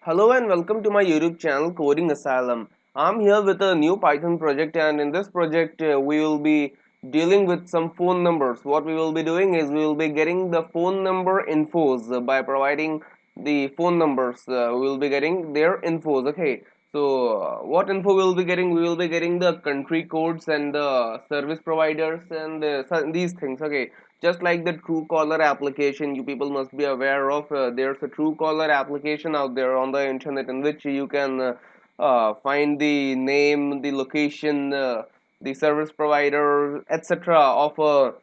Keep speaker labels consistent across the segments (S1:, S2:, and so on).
S1: Hello and welcome to my YouTube channel Coding Asylum. I'm here with a new Python project, and in this project we will be dealing with some phone numbers. What we will be doing is we will be getting the phone number infos by providing the phone numbers. We will be getting their infos. Okay. So what info we will be getting? We will be getting the country codes and the service providers and these things. Okay, just like the Truecaller application, you people must be aware of. There's a Truecaller application out there on the internet in which you can find the name, the location, the service provider, etc. of a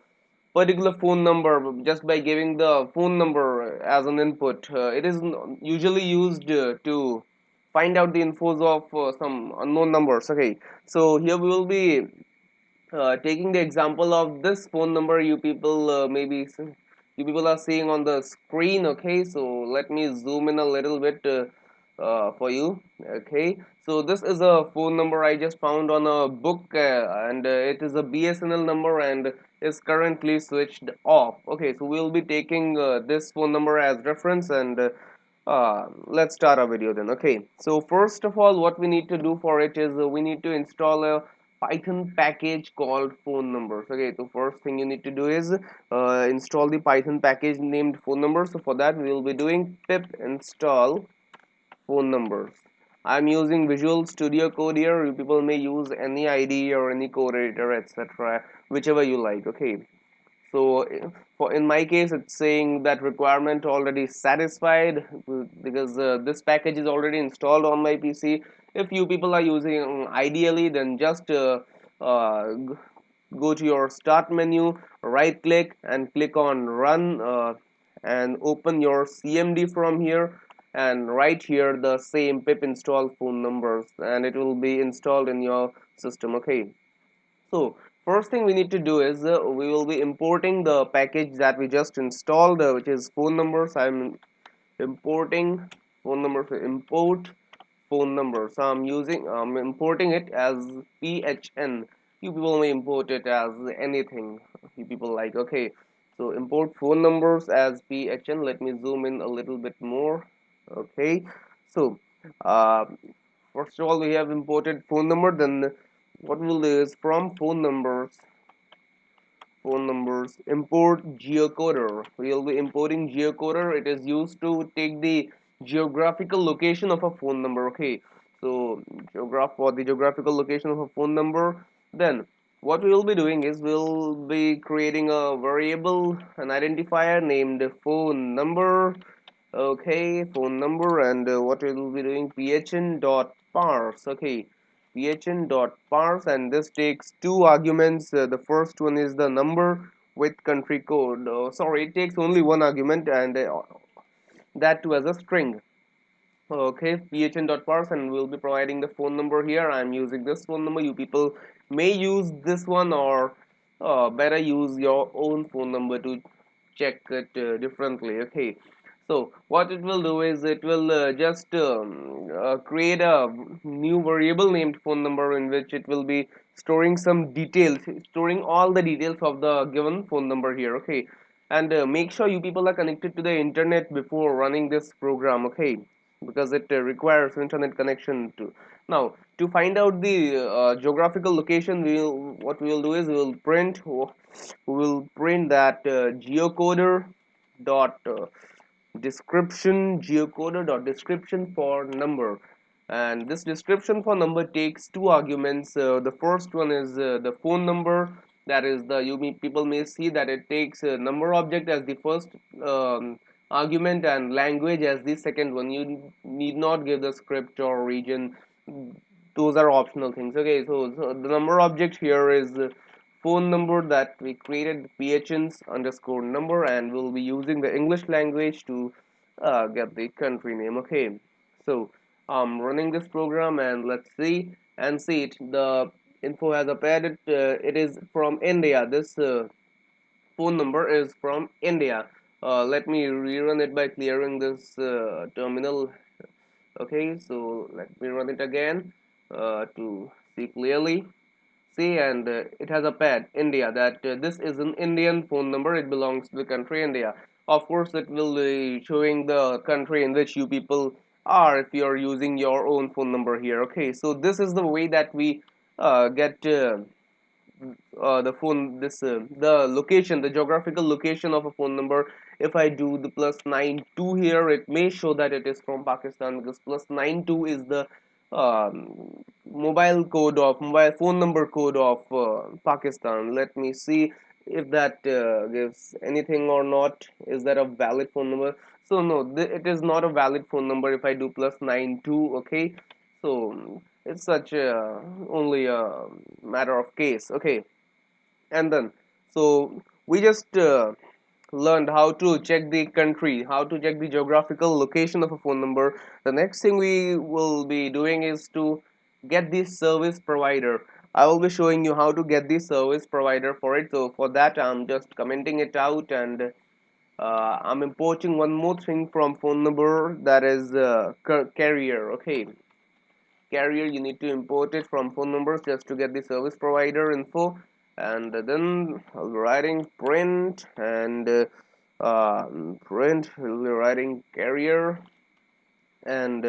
S1: particular phone number just by giving the phone number as an input. It is usually used to find out the infos of some unknown numbers. Okay, so here we will be taking the example of this phone number you people are seeing on the screen. Okay, so let me zoom in a little bit for you. Okay, so this is a phone number I just found on a book, and it is a BSNL number and is currently switched off. Okay, so we'll be taking this phone number as reference, and let's start our video then. Okay, so first of all, what we need to do for it is we need to install a Python package called phone numbers. Okay, so first thing you need to do is install the Python package named phone numbers. So for that we will be doing pip install phone numbers. I'm using Visual Studio Code here. You people may use any IDE or any code editor, etc., whichever you like. Okay, so for in my case it's saying that requirement already satisfied because this package is already installed on my PC. If you people are using ideally, then just go to your start menu, right click and click on run, and open your CMD from here and write here the same pip install phone numbers, and it will be installed in your system. Okay, so first thing we need to do is we will be importing the package that we just installed, which is phone numbers. I'm importing phone numbers. Import phone number. So I'm importing it as PHN. You people may import it as anything you people like. Okay, so import phone numbers as PHN. Let me zoom in a little bit more. Okay, so uh, first of all we have imported phone number. Then what we'll do is from phone numbers import geocoder. We'll be importing geocoder. It is used to take the geographical location of a phone number. Okay, so for the geographical location of a phone number, then what we will be doing is we'll be creating a variable, an identifier named phone number. Okay, phone number, and what we will be doing, phn dot parse. Okay, phn dot parse, and this takes two arguments. The first one is the number with country code. Sorry, it takes only one argument, and that too as a string. Okay, phn dot parse, and we'll be providing the phone number here. I'm using this phone number. You people may use this one, or better use your own phone number to check it differently. Okay, so what it will do is it will just create a new variable named phone number in which it will be storing some details, storing all the details of the given phone number here. Okay, and make sure you people are connected to the internet before running this program. Okay, because it requires internet connection to. Now to find out the geographical location, what we will do is we will print that geocoder dot description for number, and this description for number takes two arguments. The first one is the phone number, that is the people may see that it takes a number object as the first argument and language as the second one. You need not give the script or region, those are optional things. Okay, so the number object here is phone number that we created, phns underscore number, and we'll be using the English language to get the country name. Okay, so I'm running this program, and let's see it. The info has appeared. It is from India. This phone number is from India. Let me rerun it by clearing this terminal. Okay, so let me run it again to see clearly. See, and it has a pad India, that this is an Indian phone number. It belongs to the country India. Of course, it will be showing the country in which you people or if you're using your own phone number here. Okay, so this is the way that we get the phone this the location, the geographical location of a phone number. If I do the +92 here, it may show that it is from Pakistan, because +92 is the mobile phone number code of Pakistan. Let me see if that gives anything or not. Is that a valid phone number? So no, it is not a valid phone number if I do +92. Okay, so it's such only a matter of case. Okay, and then so we just learned how to check the country, how to check the geographical location of a phone number. The next thing we will be doing is to get the service provider. I will be showing you how to get the service provider for it. So for that, I'm just commenting it out, and I'm importing one more thing from phone number, that is carrier. Okay, carrier, you need to import it from phone numbers just to get the service provider info. And then I'll be writing print, and print, we'll be writing carrier, and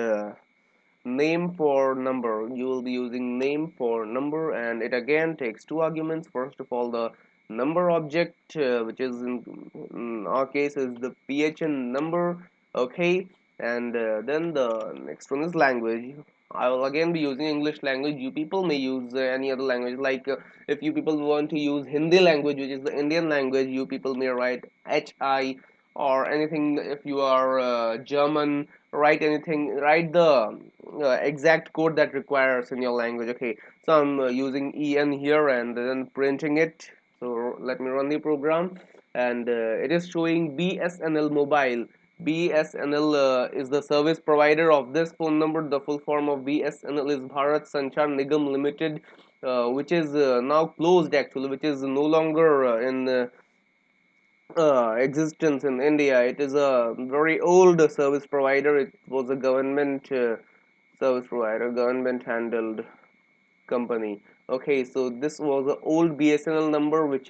S1: name for number, you will be using name for number, and it again takes two arguments. First of all, the number object, which is in our case is the phn number. Okay, and then the next one is language. I will again be using English language. You people may use any other language, like if you people want to use Hindi language, which is the Indian language, you people may write hi, or anything. If you are German, write anything, write the exact code that requires in your language. Okay, so I'm using en here and then printing it. So let me run the program, and it is showing BSNL mobile. BSNL is the service provider of this phone number. The full form of BSNL is Bharat Sanchar Nigam Limited, which is now closed actually, which is no longer in existence in India. It is a very old service provider. It was a government service provider, government handled company. Okay, so this was an old BSNL number, which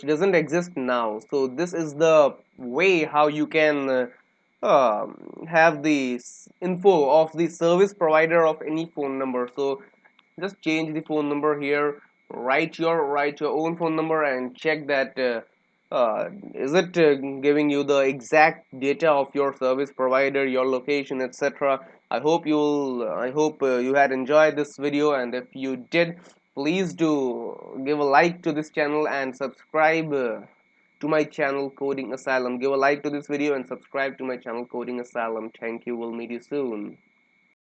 S1: doesn't exist now. So this is the way how you can have the info of the service provider of any phone number. So just change the phone number here, write your own phone number, and check that is it giving you the exact data of your service provider, your location, etc. I hope you had enjoyed this video, and if you did, please do give a like to this channel and subscribe to my channel Coding Asylum. Give a like to this video and subscribe to my channel Coding Asylum. Thank you, we'll meet you soon.